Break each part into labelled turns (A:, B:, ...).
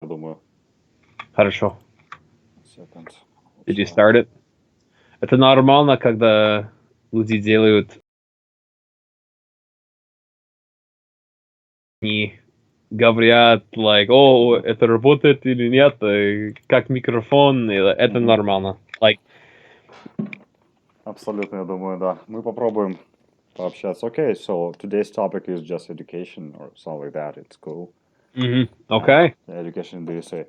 A: думаю.
B: Хорошо.
A: Second.
B: Did you start it? Это нормально, когда люди делают... Они говорят, like, о, это работает или нет, как микрофон, это нормально. Like...
A: Абсолютно, я думаю, да. Мы попробуем пообщаться. Okay, so today's topic is just education or something like that. It's cool.
B: Okay.
A: Education in the USA.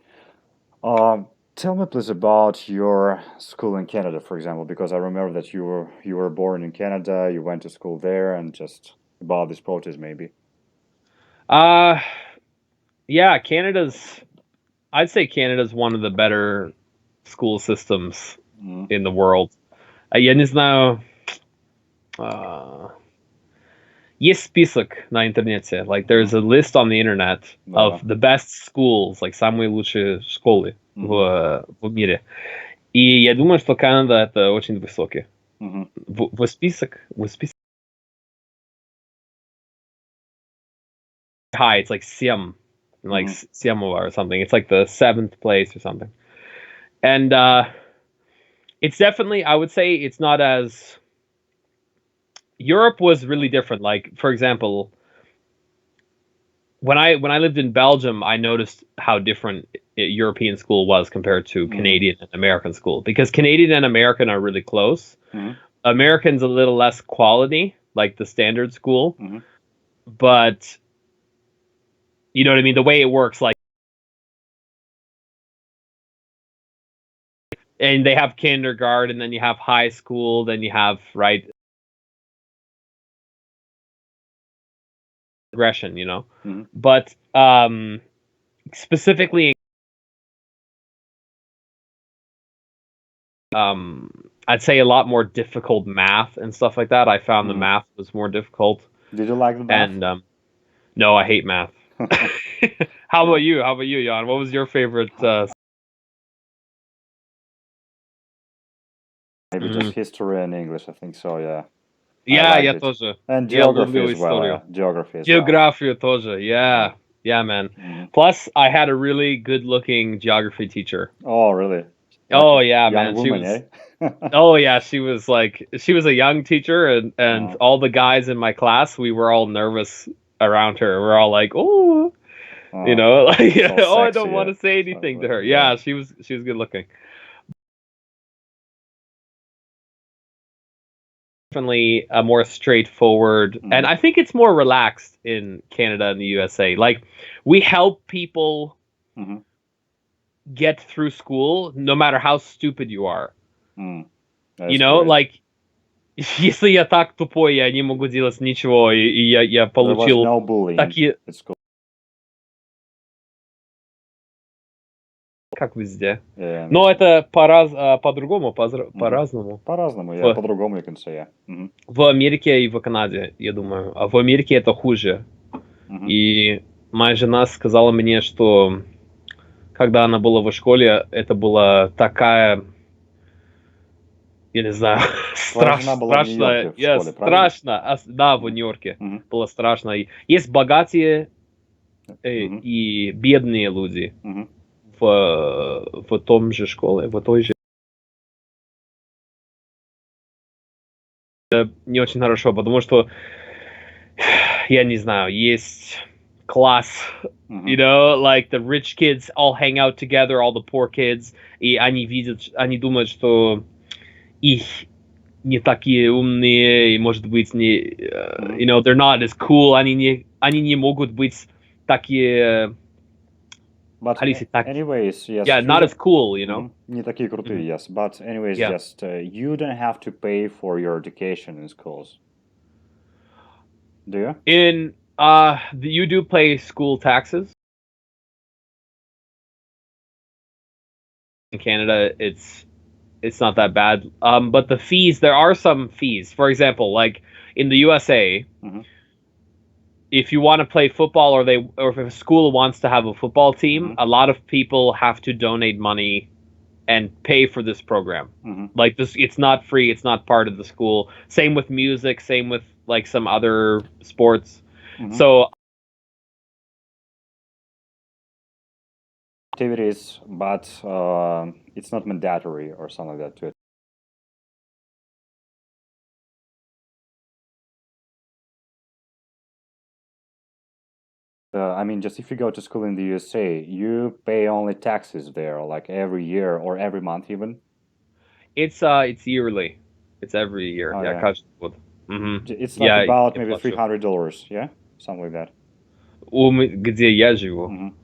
A: Tell me please about your school in Canada, for example, because I remember that you were born in Canada, you went to school there, and just about this protest maybe.
B: Yeah, I'd say Canada's one of the better school systems in the world. Я не знаю, есть список на интернете. Like, there's a list on the internet of the best schools, like, самые лучшие школы в мире. И я думаю, что Канада это очень высокий. В список high, it's like 7, like 7 or something. It's like the 7th place or something. And it's definitely, I would say it's not as... Europe was really different. Like, for example, when I lived in Belgium, I noticed how different European school was compared to Canadian and American school, because Canadian and American are really close. American's a little less quality, like the standard school, but you know what I mean? The way it works, like, and they have kindergarten, then you have high school, then you have, right, progression, you know. But specifically, I'd say a lot more difficult math and stuff like that. I found the math was more difficult.
A: Did you like the math?
B: And no, I hate math. How about you? How about you, Jan? What was your favorite?
A: Maybe just history and English, I think so, yeah.
B: Yeah, я тоже.
A: And geography as well. Yeah.
B: Geography тоже, yeah. Yeah, man. Plus, I had a really good-looking geography teacher.
A: Oh, really?
B: Oh, yeah,
A: young
B: man.
A: Woman,
B: she was. Oh, yeah. She was a young teacher, and all the guys in my class, we were all nervous around her. We're all like, oh, you know, like,
A: sexy,
B: I don't want to say anything to her. Yeah, she was good-looking. Definitely a more straightforward, and I think it's more relaxed in Canada and the USA. Like, we help people get through school no matter how stupid you are. You know, like, если я так тупой, я не могу делать ничего, и я получил такие... Как везде. Но это по-другому, по-разному.
A: По-разному, я по-другому, you can say, yeah.
B: В Америке и в Канаде, я думаю. А в Америке это хуже. И моя жена сказала мне, что когда она была в школе, это была такая... Я не знаю, страшно. Страшно. Да, в Нью-Йорке. Было страшно. Есть богатые и бедные люди. В том же школе, в той же. Не очень хорошо, потому что, я не знаю, есть класс, you know, like the rich kids all hang out together, all the poor kids, и они думают, что их не такие умные, и, может быть, не, you know, they're not as cool, они не могут быть такие...
A: But anyways, yes.
B: Yeah, not as cool, you know.
A: Не такие крутые, yes. But anyways, just you don't have to pay for your education in schools. Do you?
B: You do pay school taxes. In Canada, it's not that bad. But the fees, there are some fees. For example, like in the USA, if you want to play football or if a school wants to have a football team, a lot of people have to donate money and pay for this program. Like this, it's not free. It's not part of the school. Same with music. Same with like some other sports. So
A: activities, but it's not mandatory or something like that to it. I mean, just if you go to school in the USA, you pay only taxes there, like every year or every month even.
B: It's yearly. It's every year.
A: Oh,
B: Yeah,
A: yeah.
B: каждый год.
A: It's like
B: Я
A: about maybe
B: плачу.
A: $300, yeah? Something like that.
B: Где я живу.
A: Mhm.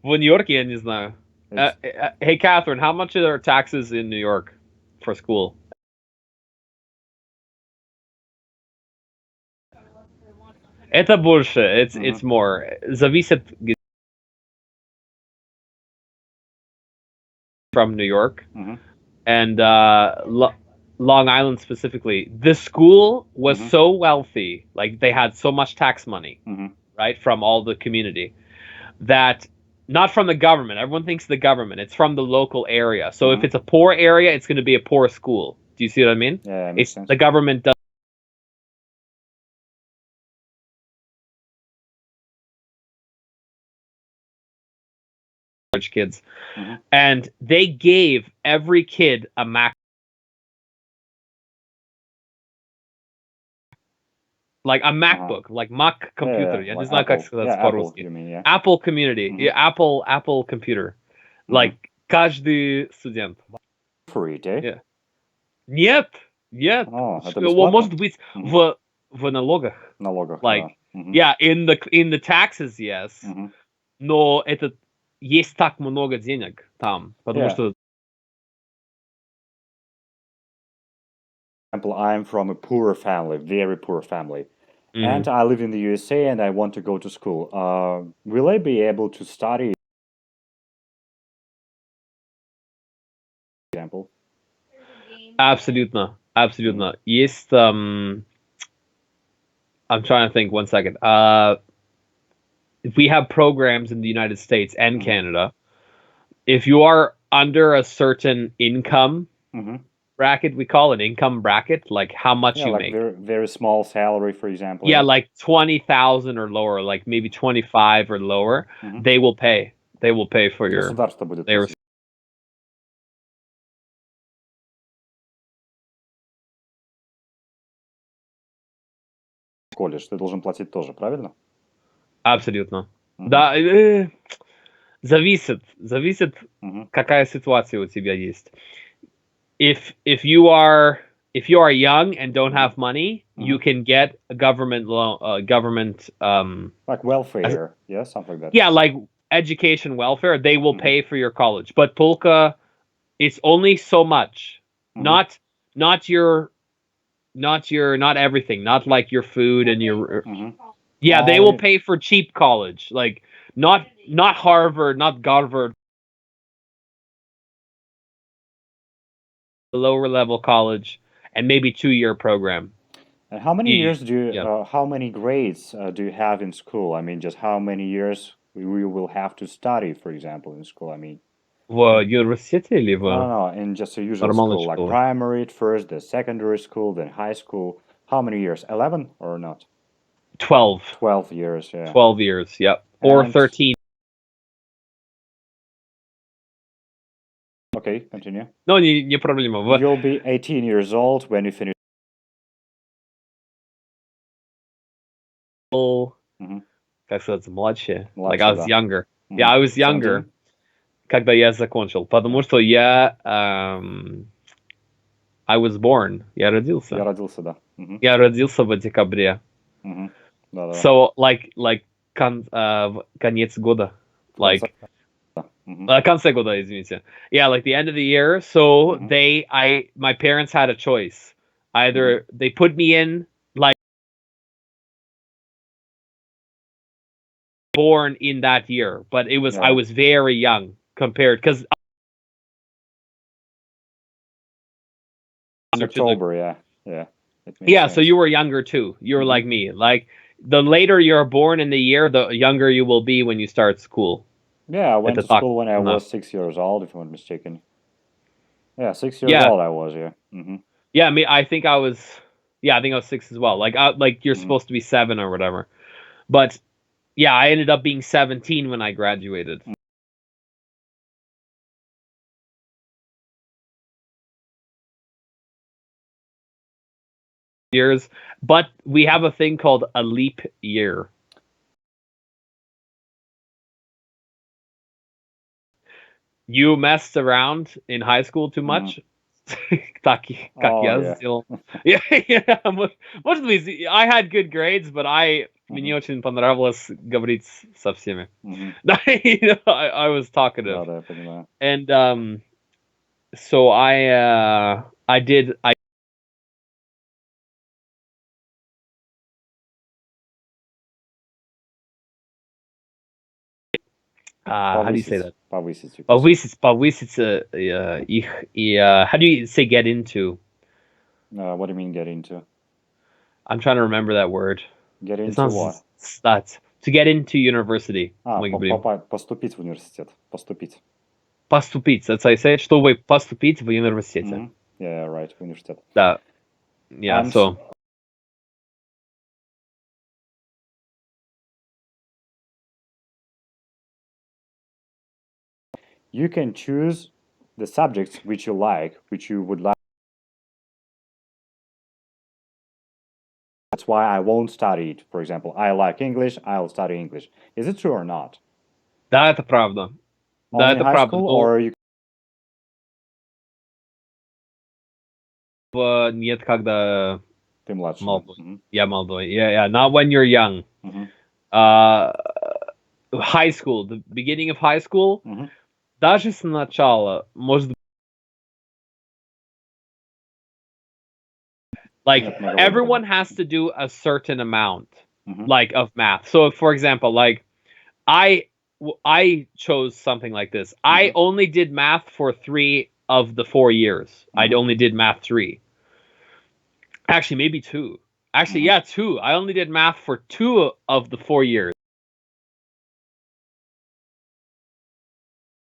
B: В Нью-Йорке я не знаю. Hey, Catherine, how much are taxes in New York for school? Это больше. It's more. Зависит from New York and Long Island specifically. The school was so wealthy, like they had so much tax money, right, from all the community, that not from the government. Everyone thinks the government. It's from the local area. So if it's a poor area, it's going to be a poor school. Do you see what I mean?
A: Yeah, makes sense.
B: The government does. Kids, and they gave every kid a Mac, like a MacBook, like Mac computer. Я не знаю, как сказать по-русски. Apple community, Apple computer, like каждый студент.
A: Free, eh?
B: Нет. Может быть в налогах. Like, yeah, in the taxes, yes. Но это есть так много денег там, потому что.
A: For example, I'm from a poor family, very poor family, and I live in the USA and I want to go to school. Will I be able to study? Example.
B: Абсолютно. Есть. I'm trying to think. 1 second. We have programs in the United States and Canada. If you are under a certain income bracket, we call it income bracket, like how much you
A: like
B: make.
A: Very, very small salary, for example.
B: Yeah, like 20,000 or lower, like maybe 25 or lower. They will pay. They will pay for your.
A: Колледж, ты должен платить тоже, правильно?
B: Абсолютно. Да, зависит, какая ситуация у тебя есть. If you are young and don't have money, you can get a government loan,
A: like welfare, yeah, something like that.
B: Yeah, like education welfare. They will pay for your college, but Polka, it's only so much. Not everything. Not like your food and your. Yeah, they will pay for cheap college, like not Harvard, not Harvard. Lower level college and maybe 2-year program.
A: And how many years how many grades do you have in school? I mean, just how many years we will have to study, for example, in school? I mean,
B: в университете или в?
A: No, in just a usual school, like primary at first, the secondary school, then high school. How many years? 11 or not?
B: 12.
A: 12 years, yeah.
B: 12 years, yep. Or 13.
A: Okay, continue.
B: No, не проблема.
A: You'll be 18 years old when you finish.
B: Как сказать, младше. Like I was younger. Yeah, I was younger, когда я закончил. Потому что я I was born. Я родился.
A: Я родился, да.
B: Я родился в декабре. So, like конец года. Like конце года, извините. Yeah, like the end of the year. So my parents had a choice. Either they put me in like born in that year, but it was I was very young compared because
A: October,
B: so you were younger too. You were like me. Like the later you're born in the year, the younger you will be when you start school.
A: Yeah, I went to school when I was 6 years old, if I'm not mistaken. Yeah, 6 years old I was, yeah.
B: Yeah, I think I was 6 as well. Like you're supposed to be 7 or whatever. But Yeah, I ended up being 17 when I graduated. Years, but we have a thing called a leap year. You messed around in high school too much? Так, как
A: Oh,
B: я
A: yeah.
B: сделал. Yeah, может быть, I had good grades, but мне очень понравилось говорить со всеми. I was talkative.
A: Да, я понимаю.
B: And so I did. How do you say that?
A: Повысить. you can say.
B: Повысить их. И how do you say get into?
A: What do you mean get into?
B: I'm trying to remember that word.
A: Get
B: It's
A: into
B: not
A: what?
B: стать. To get into university. Мы говорим.
A: Поступить в университет. Поступить.
B: Поступить. That's how I say it. Чтобы поступить в университете.
A: Yeah, right, в университет.
B: Да. Yeah,
A: And
B: so.
A: you can choose the subjects which you like, which you would like. That's why I won't study it. For example, I like English, I'll study English. Is it true or not?
B: Да, это правда. Да,
A: Only
B: это
A: high
B: правда.
A: school,
B: Но
A: or you...
B: нет, когда
A: Ты младше.
B: молодой. Я молодой. Yeah, not when you're young. High school, the beginning of high school, даже сначала, может, like everyone has to do a certain amount, like of math. So, for example, like I chose something like this. I only did math for 3 of the 4 years. I only did math 3. Actually, maybe 2. Actually, yeah, 2. I only did math for 2 of the 4 years.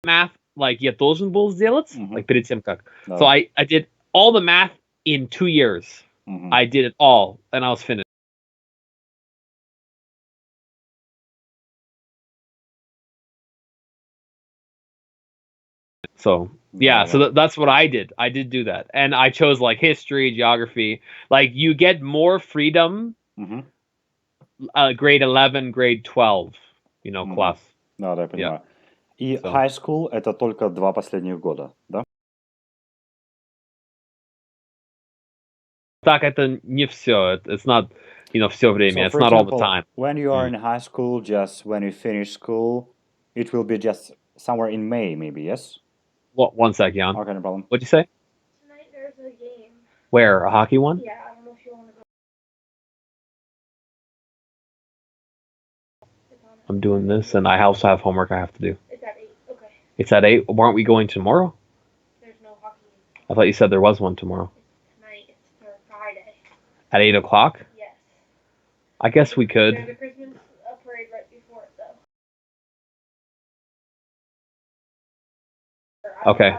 B: Math, like, я должен был сделать, like, перед тем как. So I did all the math in 2 years. I did it all, and I was finished. So, yeah, so that's what I did. I did do that. And I chose, like, history, geography. Like, you get more freedom, grade 11, grade 12, you know, class.
A: Да, я понимаю. И high school — это только 2 последних года, да?
B: Так, это не все. It's not, you know, все время. It's not all the time.
A: When you are in high school, just when you finish school, it will be just somewhere in May, maybe, yes?
B: One sec, Jan.
A: Okay, no problem.
B: What'd you say?
C: Tonight there's a game.
B: Where? A hockey one?
C: Yeah, I don't know if you want to go.
B: I'm doing this, and I also have homework I have to do.
C: It's at 8. Okay.
B: It's at 8? Aren't we going tomorrow?
C: There's no hockey game.
B: I thought you said there was one tomorrow.
C: It's tonight. It's for Friday.
B: At 8 o'clock?
C: Yes.
B: I guess we could.
C: There's a Christmas parade right before it, though.
B: Okay.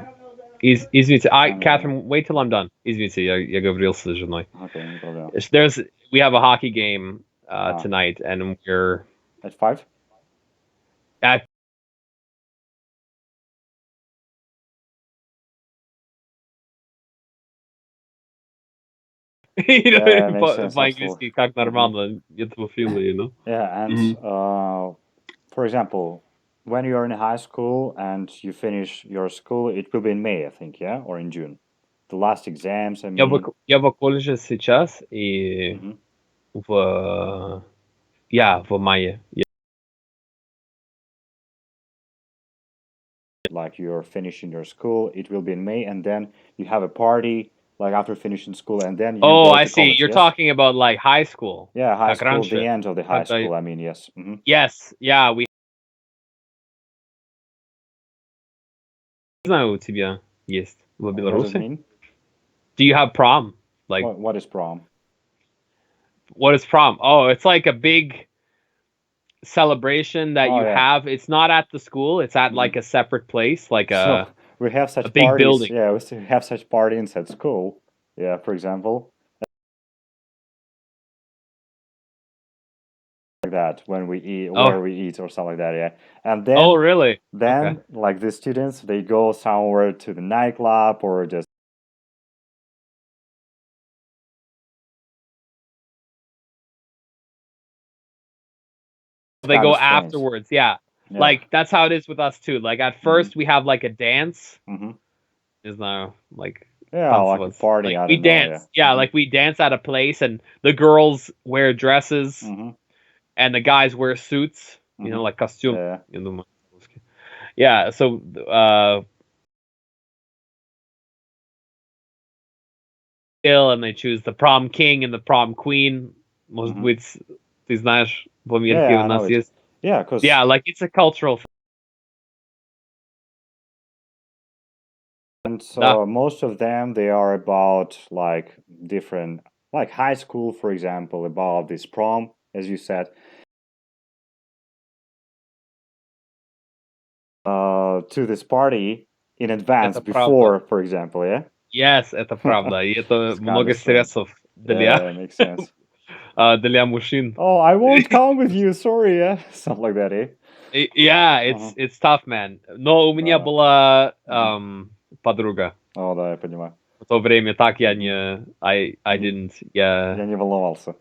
B: Извините. Catherine, wait till I'm done. Извините, я говорил с женой.
A: Okay, no problem.
B: We have a hockey game tonight, and we're...
A: At 5?
B: At по-английски как нормально, этого фила, you know?
A: Yeah, and for example, when you're in high school and you finish your school, it will be in May, I think, yeah? Or in June. The last exams, I mean...
B: Я в колледже сейчас, и в мае.
A: Like you're finishing your school, it will be in May, and then you have a party, like after finishing school, and then you go to
B: I see.
A: college,
B: You're
A: yes?
B: talking about like high school.
A: Yeah, high
B: Как
A: school,
B: раньше.
A: the end of the high school, I mean, yes.
B: Yes, yeah, we... Не знаю, у тебя есть в
A: What does it
B: Беларуси?
A: mean?
B: Do you have prom? Like,
A: What is prom?
B: what is prom? Oh, it's like a big celebration that you have. It's not at the school. It's at like a separate place, like
A: So we have such
B: a big
A: parties.
B: building.
A: Yeah, we still have such parties at school. Yeah, for example. Like that when we eat,
B: Oh.
A: where we eat or something like that, yeah. And then,
B: Oh, really?
A: then
B: Okay.
A: like the students, they go somewhere to the nightclub or just
B: They
A: kinda
B: go
A: strange.
B: afterwards, yeah.
A: Yeah.
B: Like, that's how it is with us too. Like, at first we have like a dance.
A: Mhm.
B: Is now like
A: Yeah, like a
B: танцевать.
A: party,
B: Like,
A: I
B: we
A: don't know, yeah.
B: dance. Yeah, like we dance at a place, and the girls wear dresses,
A: Mhm.
B: and the guys wear suits. You know,
A: Mhm.
B: like costume.
A: Yeah.
B: Я думаю. Yeah. So, and they choose the prom king and the prom queen. Может
A: Mhm.
B: быть, ты знаешь, в
A: Yeah,
B: Америке
A: I
B: у
A: know
B: нас
A: it.
B: есть.
A: Yeah, because
B: Yeah, like it's a cultural.
A: and
B: Да.
A: so most of them they are about like different, like high school, for example, about this prom, as you said. To this party in advance
B: Это правда.
A: before, for example, yeah.
B: Yes, это правда. И это
A: It's kinda
B: много
A: strange.
B: стрессов
A: Yeah,
B: для
A: makes sense.
B: для мужчин.
A: Oh, I won't come with you, sorry, yeah, something like that, eh?
B: Yeah, it's tough, man. Но у меня
A: Да.
B: была подруга.
A: О, да, я понимаю.
B: В то время так я не... I didn't...
A: Я
B: Я...
A: не волновался.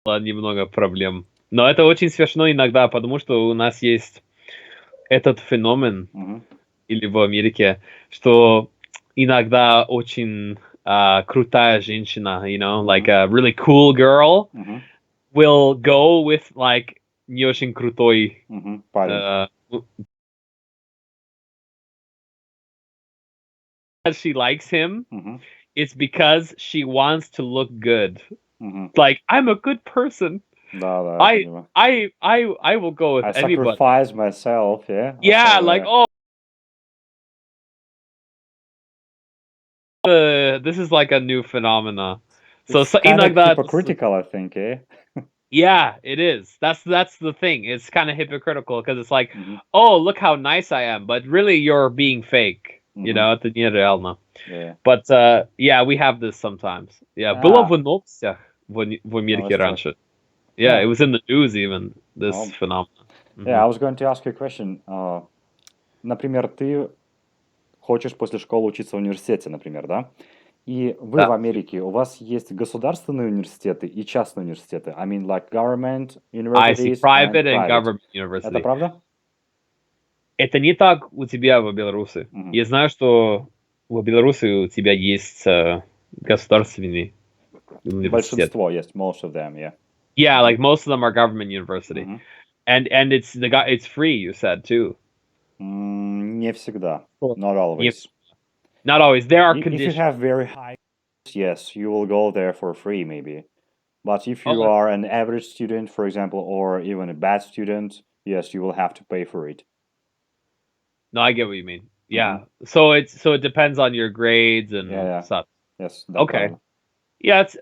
B: Было немного проблем. Но это очень смешно иногда, потому что у нас есть этот феномен,
A: Мгм.
B: или в Америке, что иногда очень крутая женщина, you know, like a really cool girl
A: Мгм.
B: will go with like не очень крутой
A: Мгм. Парень.
B: Because she likes him,
A: Мгм.
B: it's because she wants to look good.
A: Мгм.
B: Like, I'm a good person.
A: Да, да, я понимаю.
B: I will go with
A: I
B: anybody.
A: sacrifice myself, yeah.
B: Yeah,
A: Also,
B: like,
A: yeah.
B: this is like a new phenomena. So,
A: It's kind of
B: иногда,
A: hypocritical, I think, eh?
B: yeah, it is. That's the thing. It's kind of hypocritical because it's like,
A: Мгм.
B: oh, look how nice I am, but really you're being fake. You
A: Мгм.
B: know, это нереально.
A: Yeah.
B: But yeah, we have this sometimes. Yeah, было в новостях в Америке
A: Новостях.
B: раньше. Yeah,
A: Yeah.
B: it was in the news even, this
A: Oh.
B: phenomenon.
A: Yeah, I was going to ask you a question. Например, ты хочешь после школы учиться в университете, например, да? И вы
B: Да.
A: в Америке, у вас есть государственные университеты и частные университеты. I mean, like government
B: I see
A: universities
B: private
A: and
B: and
A: private.
B: government
A: Это
B: university.
A: правда?
B: Это не так у тебя в Беларуси.
A: Мгм.
B: Я знаю, что в Беларуси у тебя есть государственный университет.
A: Большинство есть, most of them, yeah.
B: Yeah, like most of them are government university.
A: Мгм.
B: And it's free, you said too.
A: Не всегда.
B: Well,
A: Not always.
B: Not always. There are
A: If you
B: conditions.
A: have very high, yes, you will go there for free, maybe. But if you
B: Okay.
A: are an average student, for example, or even a bad student, yes, you will have to pay for it.
B: No, I get what you mean. Yeah. So it depends on your grades and
A: Yeah, yeah.
B: stuff.
A: Yes, да,
B: Okay.
A: правильно.
B: Yeah, it's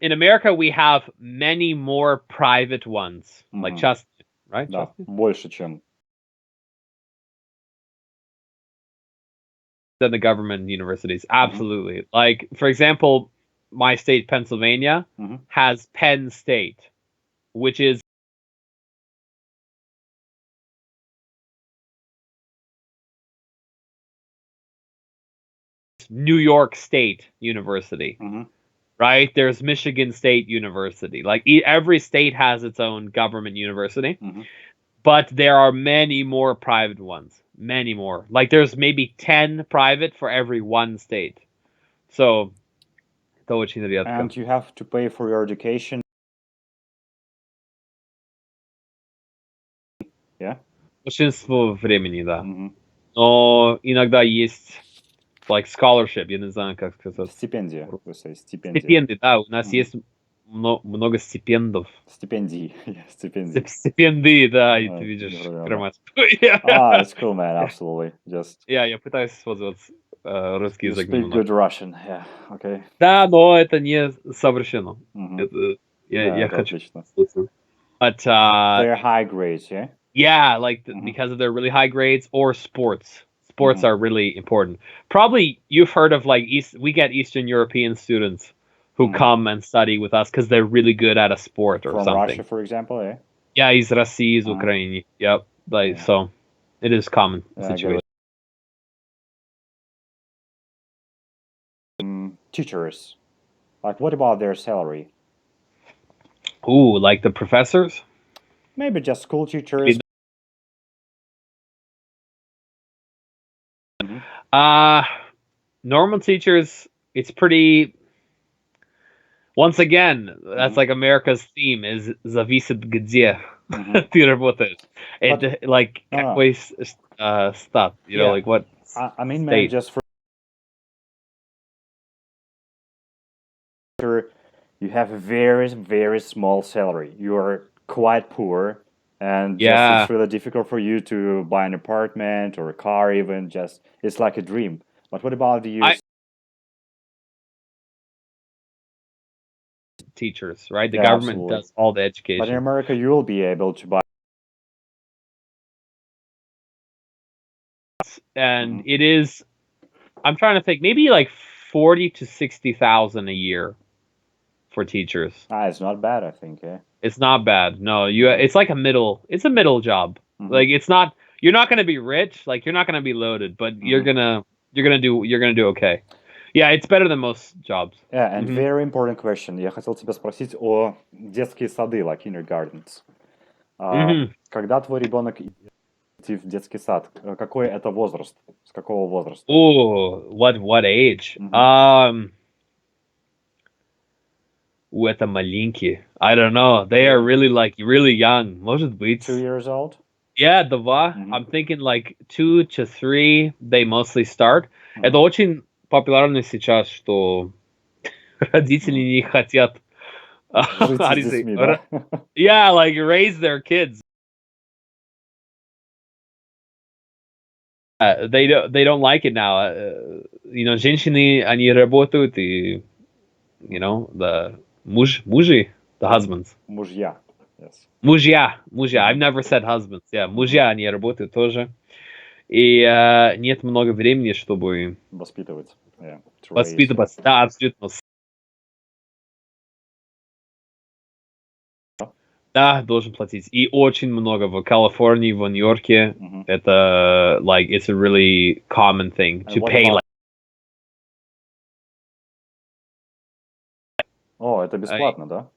B: in America we have many more private ones, like
A: Мгм.
B: частные, right?
A: Да,
B: Частные?
A: больше, чем.
B: Than the government universities. Absolutely. Like, for example, my state, Pennsylvania,
A: Мгм.
B: has Penn State, which is New York State University,
A: Мгм.
B: right? There's Michigan State University. Like, every state has its own government university,
A: Мгм.
B: but there are many more private ones. Many more. Like, there's maybe 10 private for every one state. So, это очень редко.
A: And you have to pay for your education. Yeah?
B: Большинство времени, да.
A: Мгм.
B: Но иногда есть like scholarship, я не знаю, как сказать.
A: Стипендия. Вы say, стипендия.
B: Стипендии, да, у нас
A: Мгм.
B: есть много стипендов.
A: Стипендии. Yeah, стипендии.
B: Стипендии, да, и
A: А,
B: ты видишь
A: неправильно.
B: грамматику.
A: It's cool, man. Absolutely. Just
B: Я пытаюсь использовать русский
A: you
B: язык
A: speak
B: немного.
A: good Russian. Yeah. Okay.
B: Да, но это не совершенно.
A: Мгм.
B: Это,
A: Да,
B: я
A: это
B: хочу.
A: отлично.
B: But
A: They're high grades, yeah?
B: yeah, like
A: Мгм.
B: because of their really high grades or sports sports are really important. Probably you've heard of like we get Eastern European students who come and study with us because they're really good at a sport or
A: From
B: something.
A: Russia, for example, eh?
B: Yeah, из России, из Украины. Yep. Like so, it is common situation.
A: Teachers, like what about their salary?
B: Ooh, like the professors?
A: Maybe just school teachers.
B: Normal teachers, it's pretty. Once again, that's like America's theme is зависит где ты работаешь. It like какой stat, you know, like what?
A: I mean,
B: state.
A: maybe just for you have a very, very small salary. You are quite poor, and just it's really difficult for you to buy an apartment or a car. Even just it's like a dream. But what about the
B: teachers, right? The government does all the education.
A: But in America, you will be able to buy.
B: And it is, I'm trying to think, maybe like 40 to 60,000 a year for teachers.
A: It's not bad, I think. Yeah.
B: It's not bad. No, it's like it's a middle job. Like it's not, you're not going to be rich, like you're not going to be loaded, but you're going to do okay. Yeah, it's better than most jobs.
A: Yeah, and very important question. Я хотел тебя спросить о детские сады, like kindergartens. Когда твой ребенок идти в детский сад, какой это возраст? С какого возраста?
B: Oh, what age? Это маленькие. I don't know. They are really like really young. Может быть.
A: 2 years old?
B: Yeah, 2. I'm thinking like 2 to 3 they mostly start. Это очень популярно сейчас, что родители не хотят
A: жить с детьми, да?
B: Yeah, like raise their kids. They don't like it now. You know, женщины, они работают и, you know, the мужи, the husbands.
A: Мужья, yes.
B: Мужья. I've never said husbands. Yeah, мужья, они работают тоже. И нет много времени, чтобы
A: воспитывать. Yeah,
B: воспитывать. Да, абсолютно. Да, должен платить. И очень много в Калифорнии, в Нью-Йорке. Это, like, it's a really common thing to pay, like...
A: О, это бесплатно, да?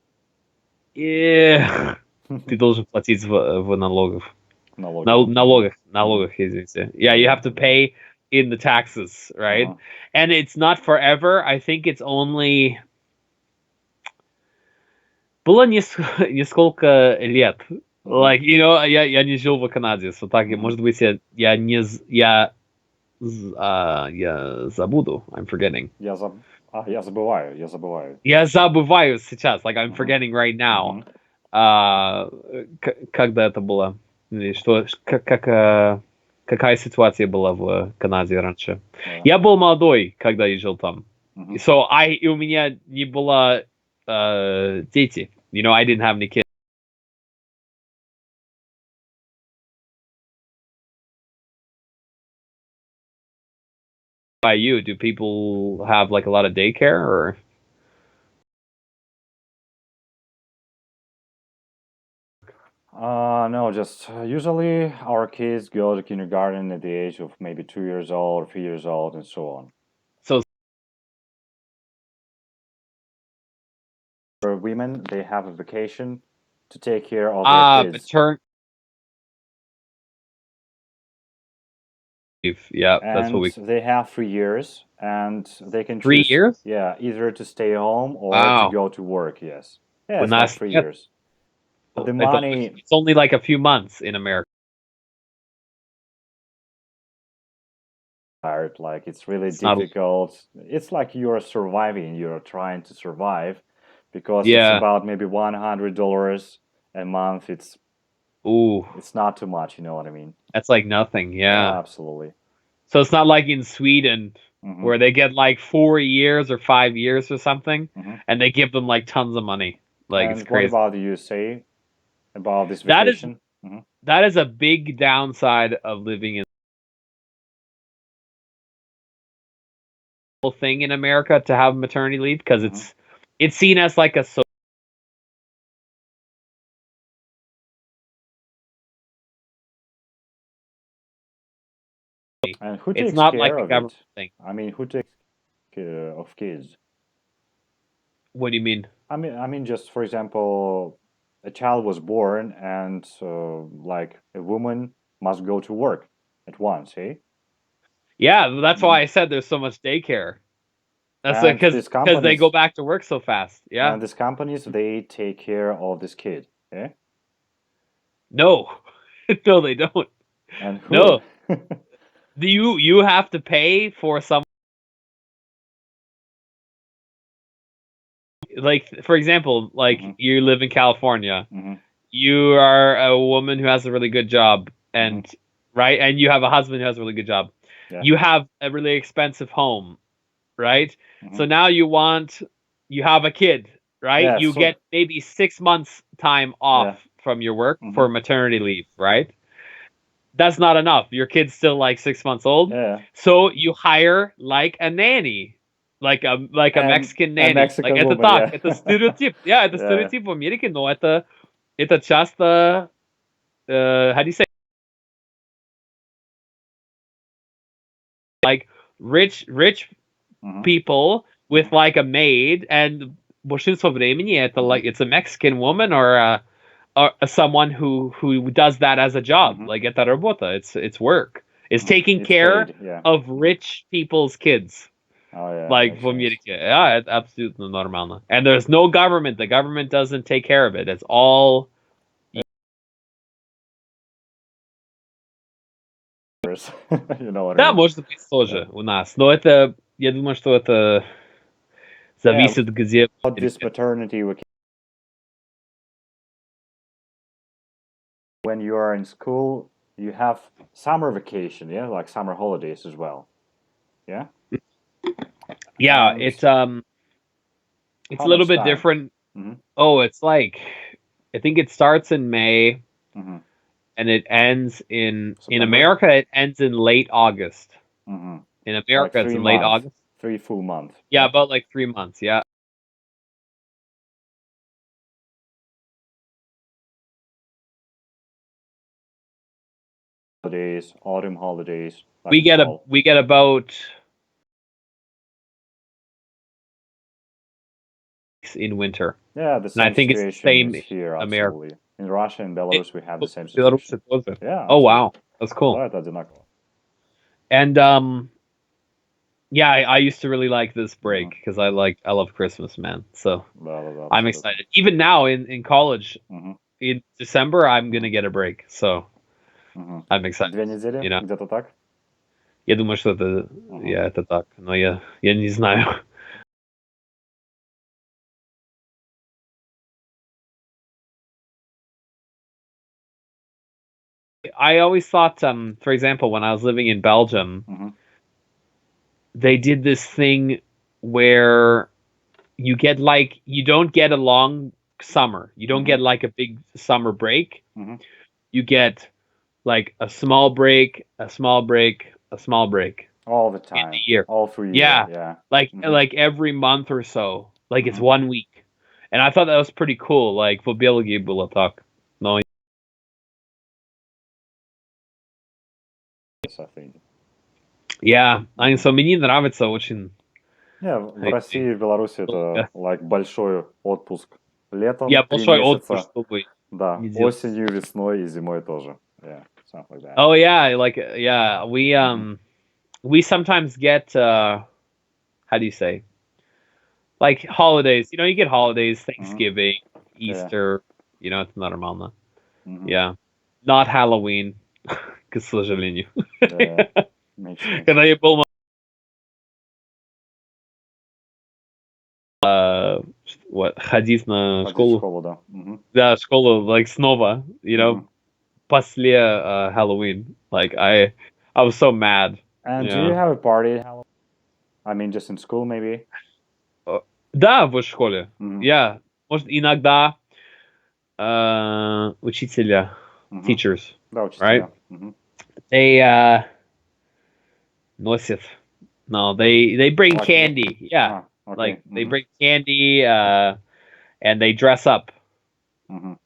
B: Ты должен платить в налогах. Налогах, извините. Yeah, you have to pay in the taxes, right? And it's not forever. I think it's only... Было несколько лет. Like, you know, я не жил в Канаде, so так, может быть, я забуду. I'm forgetting.
A: Я забываю.
B: Я забываю сейчас, like, I'm forgetting right now. Когда это было? Что, какая ситуация была в Канаде раньше? Я был молодой, когда я жил там. So, и у меня не было дети. You know, I didn't have any kids. By you, do people have like a lot of daycare or?
A: No, just usually our kids go to kindergarten at the age of maybe 2 years old, 3 years old, and so on.
B: So
A: for women, they have a vacation to take care of their kids.
B: Yeah,
A: and
B: that's what
A: they have 3 years, and they can choose.
B: 3 years?
A: Yeah, either to stay home or to go to work. Yes. Yeah, it's like 3 years. But the money.
B: It's only like a few months in America.
A: Like it's really difficult. It's like you're surviving. You're trying to survive, because it's about maybe $100 a month. It's not too much. You know what I mean?
B: That's like nothing. Yeah,
A: absolutely.
B: So it's not like in Sweden where they get like 4 years or 5 years or something, and they give them like tons of money. Like
A: and
B: it's crazy.
A: What about the USA? About this vacation?
B: That is a big downside of living in thing in America to have maternity leave because it's seen as like a
A: And who
B: it's
A: takes
B: not
A: care
B: like a
A: of
B: government
A: it?
B: thing.
A: I mean, who takes care of kids?
B: What do you mean?
A: I mean, just for example, a child was born, and like a woman must go to work at once, eh?
B: Yeah, that's why I said there's so much daycare. That's
A: And
B: because
A: these
B: they go
A: companies,
B: back to work so fast. Yeah.
A: and these companies, they take care of this kid, eh?
B: No, no, they don't.
A: And who?
B: No, you have to pay for some. Like for example, like you live in California, you are a woman who has a really good job, and right, and you have a husband who has a really good job.
A: Yeah.
B: You have a really expensive home, right? So now you have a kid, right?
A: Yeah,
B: You
A: so-
B: get maybe 6 months time off from your work for maternity leave, right? That's not enough. Your kid's still like 6 months old.
A: Yeah.
B: So you hire like a nanny, like a Mexican nanny.
A: Mexican
B: Like это
A: woman,
B: так,
A: yeah.
B: это стереотип. Yeah, это
A: Yeah.
B: стереотип в Америке, но это часто, how do you say? Like rich people with like a maid, and большинство времени это like it's a Mexican woman or someone who does that as a job. Like это работа, it's work. It's taking
A: It's
B: care
A: paid, yeah.
B: of rich people's kids.
A: Oh, yeah,
B: Like
A: makes
B: в
A: sense.
B: Америке. Yeah, it's абсолютно нормально. And there's no government. The government doesn't take care of it. It's all
A: You know what I
B: да,
A: mean?
B: может быть тоже у нас. Но это, я думаю, что это зависит где.
A: About this paternity vacation. When you are in school, you have summer vacation, yeah, like summer holidays as well. Yeah.
B: Yeah,
A: And
B: it's a
A: how
B: little
A: much
B: bit
A: time?
B: different.
A: Mhm.
B: Oh, it's like I think it starts in May
A: Mhm.
B: and it ends in
A: September?
B: America it ends in late August.
A: Mhm.
B: In
A: Like
B: America it's
A: 3
B: in late
A: months,
B: August.
A: 3 full months.
B: Yeah, about like 3 months, yeah.
A: Holidays, autumn holidays. Like
B: We get about in winter.
A: Yeah, the
B: And
A: same
B: I think it's the
A: situation
B: same
A: is here,
B: America.
A: absolutely. In Russia and Belarus, we have the same
B: Беларусь
A: situation.
B: тоже.
A: Yeah.
B: Oh
A: absolutely.
B: wow, that's cool.
A: Да, это одинаково.
B: And yeah, I used to really like this break because I love Christmas, man. So
A: Да,
B: I'm
A: абсолютно.
B: excited. Even now in college,
A: Мгм.
B: in December, I'm gonna get a break. So
A: Мгм.
B: I'm excited.
A: 2 недели,
B: You know?
A: где-то так?
B: Я думаю, что это, это так, но я не знаю. I always thought, for example, when I was living in Belgium,
A: Мгм.
B: they did this thing where you don't get a long summer. You don't get like a big summer break.
A: Mhm.
B: You get like a small break, a small break, a small break.
A: All the
B: In
A: time.
B: the year.
A: All through
B: Yeah.
A: year. Yeah.
B: Like every month or so. Like it's 1 week. And I thought that was pretty cool. Like в Бельгии было так. Но
A: Yes, I think.
B: yeah, so мне нравится очень.
A: Не, в России и в Беларуси это like большой отпуск. Летом
B: Я
A: 3
B: большой
A: месяца.
B: отпуск, чтобы
A: Да,
B: не делать.
A: осенью, весной и зимой тоже. Yeah, something like that.
B: Oh yeah, like yeah, we sometimes get how do you say? Like holidays. You know, you get holidays, Thanksgiving, Easter, you know, it's нормально.
A: Мгм.
B: Yeah. Not Halloween, к сожалению.
A: Yeah, makes sense.
B: Когда я был ходить на
A: Ходить в
B: школу.
A: школу, да. Мгм.
B: Да, школу, like снова, you know, после Halloween. Like I was so mad.
A: And do
B: Yeah.
A: you have a party? I mean, just in school, maybe?
B: Да, в школе.
A: Мгм.
B: Yeah. Может, иногда учителя,
A: Мгм.
B: teachers,
A: Да, учителя.
B: right?
A: Мгм.
B: They носят No, they bring
A: Like-
B: candy. Yeah,
A: Okay.
B: like they bring candy, and they dress up.
A: Мгм.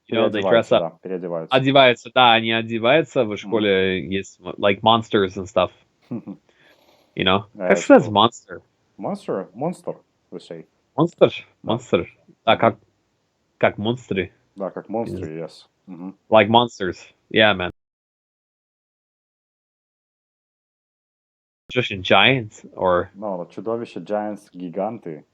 B: You know, they dress
A: Переодеваются,
B: up.
A: да, переодеваются.
B: Одеваются, да, они одеваются. В школе есть like monsters and stuff. You know,
A: Yeah,
B: как
A: it's
B: сказать
A: cool.
B: monster?
A: Monster, we say.
B: Monster,
A: Да.
B: monster. А как монстры?
A: Да, как монстры, yes. Мгм.
B: Like monsters. Yeah, man. Just giants or
A: No, чудовища, giants, гиганты.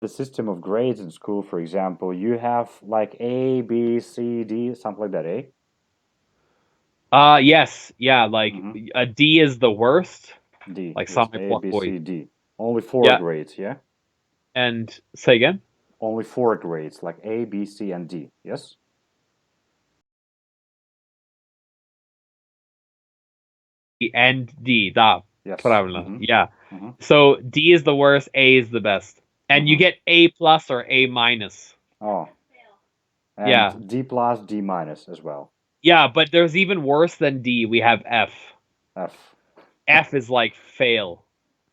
A: The system of grades in school, for example, you have like A, B, C, D, something like that, eh?
B: yes, yeah, like a D is the worst.
A: D.
B: Like
A: yes.
B: самый
A: A, B,
B: плохой.
A: C, D. Only four
B: Yeah.
A: grades, yeah?
B: And say again?
A: Only four grades, like A, B, C, and D, yes?
B: And D, да,
A: Yes.
B: правильно.
A: Mhm.
B: Yeah.
A: Mhm.
B: So D is the worst, A is the best. And you get A plus or A minus.
A: Oh. And
B: Yeah.
A: D plus, D minus as well.
B: Yeah, but there's even worse than D. We have F.
A: F.
B: F is like fail.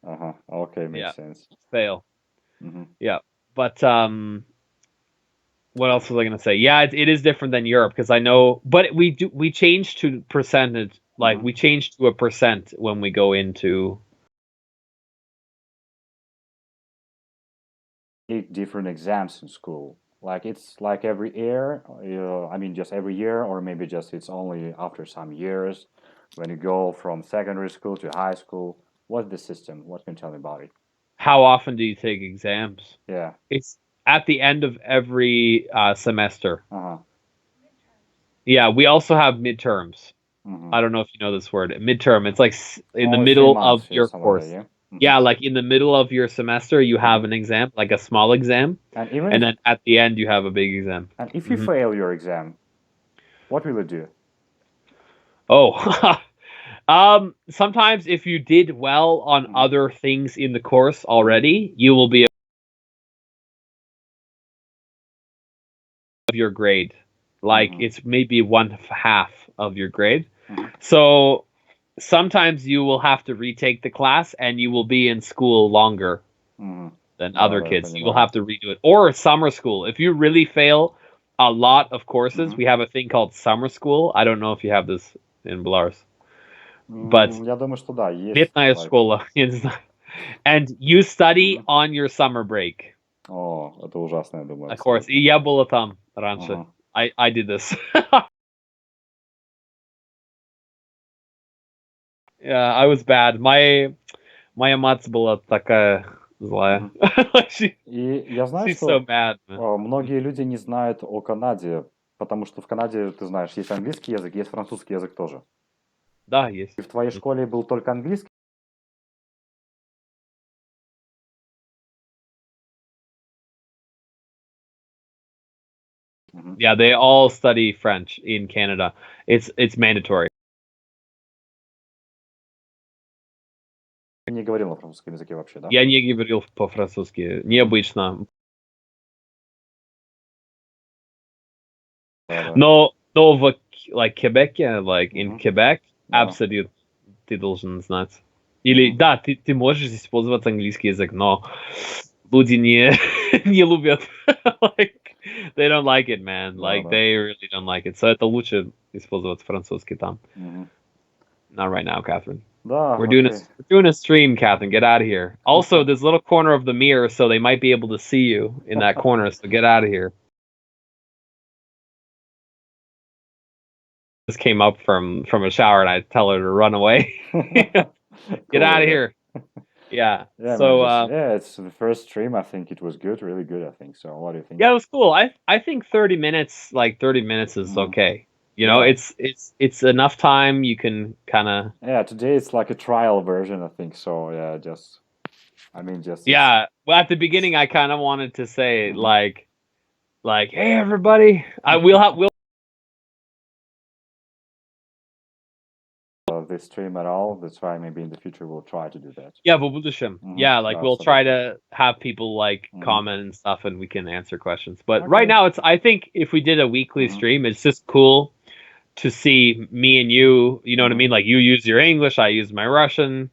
A: Uh-huh. Okay, makes
B: Yeah.
A: sense.
B: Fail.
A: Mhm.
B: Yeah. But what else was I gonna say? Yeah, it is different than Europe because I know, but we change to percentage. Like we change to a percent when we go into.
A: 8 different exams in school. Like it's like every year, I mean just every year, or maybe just it's only after some years when you go from secondary school to high school. What's the system? What can you tell me about it?
B: How often do you take exams?
A: Yeah.
B: It's at the end of every semester.
A: Uh-huh.
B: Yeah, we also have midterms.
A: Mhm.
B: I don't know if you know this word. Midterm. It's like in the
A: Only 3
B: middle
A: months,
B: of
A: yeah,
B: your
A: something like
B: course.
A: that, yeah? Mhm.
B: Yeah, like in the middle of your semester, you have an exam, like a small exam,
A: And even
B: and
A: if,
B: then at the end, you have a big exam.
A: and if you fail your exam, what will you do?
B: Oh, sometimes if you did well on other things in the course already, you will be of your grade. Like it's maybe 1/2 of your grade. So sometimes you will have to retake the class and you will be in school longer than other
A: да,
B: kids. You will
A: понимаю.
B: have to redo it. Or summer school. If you really fail a lot of courses, we have a thing called summer school. I don't know if you have this in Belarus. But
A: Я думаю, что да, есть.
B: летная
A: Like,
B: школа, я не знаю. And you study on your summer break.
A: О, это ужасно, я думаю.
B: Of course. И я была там раньше.
A: Ага.
B: I did this. Yeah, I was bad. Моя мать была такая злая.
A: И я знаю,
B: She's
A: что
B: so mad, man.
A: многие люди не знают о Канаде, потому что в Канаде, ты знаешь, есть английский язык, есть французский язык тоже.
B: Да, есть.
A: И в твоей школе был только английский?
B: Yeah, they all study French in Canada. It's mandatory.
A: Ты не говорил на французском языке вообще, да?
B: Я не говорил по-французски. Необычно. Но в Quebec, like in Quebec, absolutely ты должен знать. Или да, ты можешь использовать английский язык, но люди не любят. Like, they don't like it, man. Like, they really don't like it. So это лучше использовать французский там. Not right now, Catherine.
A: Да,
B: We're doing a stream, Catherine. Get out of here. Also, this little corner of the mirror, so they might be able to see you in that corner. So get out of here. Just came up from a shower, and I tell her to run away. Get out of here. Yeah.
A: Yeah,
B: So
A: man, it's the first stream. I think it was good, really good. I think so. What do you think?
B: yeah, it was cool. I think 30 minutes, like 30 minutes, is okay. You know,
A: Yeah.
B: it's enough time. You can kind of
A: Yeah, today it's like a trial version, I think so. Yeah, just
B: yeah. Well, at the beginning, I kind of wanted to say like, hey everybody, we'll
A: weekly stream at all. That's why maybe in the future we'll try to do that.
B: Yeah, в будущем. Yeah, like we'll try to have people like comment and stuff, and we can answer questions. But right now, I think if we did a weekly stream, it's just cool to see me and you. You know what I mean? Like you use your English, I use my Russian.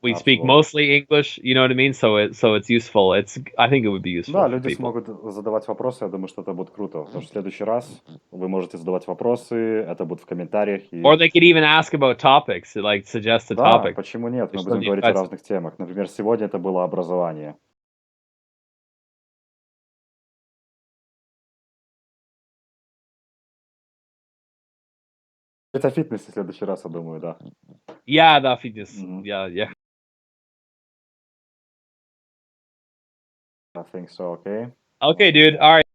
B: We speak mostly English, you know what I mean? So it's useful. I think it would be useful.
A: Да,
B: for
A: люди
B: people.
A: смогут задавать вопросы. Я думаю, что это будет круто. Потому что в следующий раз вы можете задавать вопросы, это будет в комментариях.
B: Or they could even ask about topics, like suggest a
A: Да,
B: topic.
A: почему нет? Мы будем говорить о разных темах. Например, сегодня это было образование. Это фитнес в следующий раз, я думаю, да.
B: Yeah, да, фитнес. Yeah.
A: I think so, okay?
B: Okay, dude. All right.